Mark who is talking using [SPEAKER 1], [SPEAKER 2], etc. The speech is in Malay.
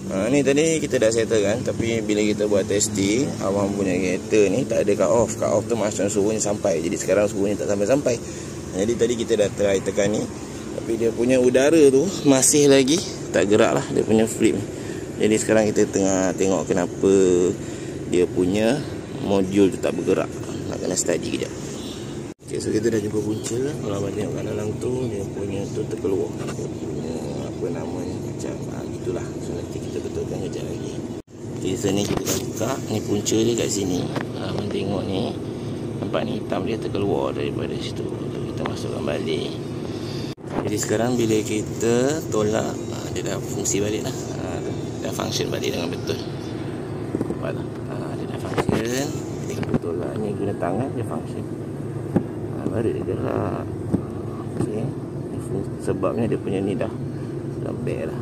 [SPEAKER 1] Ni tadi kita dah settle kan. Tapi bila kita buat testing, Awang punya kereta ni tak ada cut off. Cut off tu macam suhunya sampai. Jadi sekarang suhunya tak sampai-sampai. Jadi tadi kita dah try tekan ni, tapi dia punya udara tu masih lagi tak gerak lah, dia punya flip. Jadi sekarang kita tengah tengok kenapa dia punya modul tu tak bergerak. Nak kena study kejap. Okay, so kita dah jumpa punca. Kalau abang tengok kat dalam tu, dia punya tu terkeluar. Dia punya apa namanya, macam gitulah. So nanti kita betulkan kejap lagi. Okay, so ni kita dah buka. Ni punca dia kat sini. Abang tengok ni, nampak ni hitam dia terkeluar daripada situ. Kita masukkan balik. Jadi sekarang bila kita tolak, dia dah fungsi balik lah. Dah function balik dengan betul. Nampak tak? Dia dah function. Jadi kita tolak ni guna tangan, dia function. Baru dia gerak. Okay. Sebabnya dia punya ni dah lembek lah.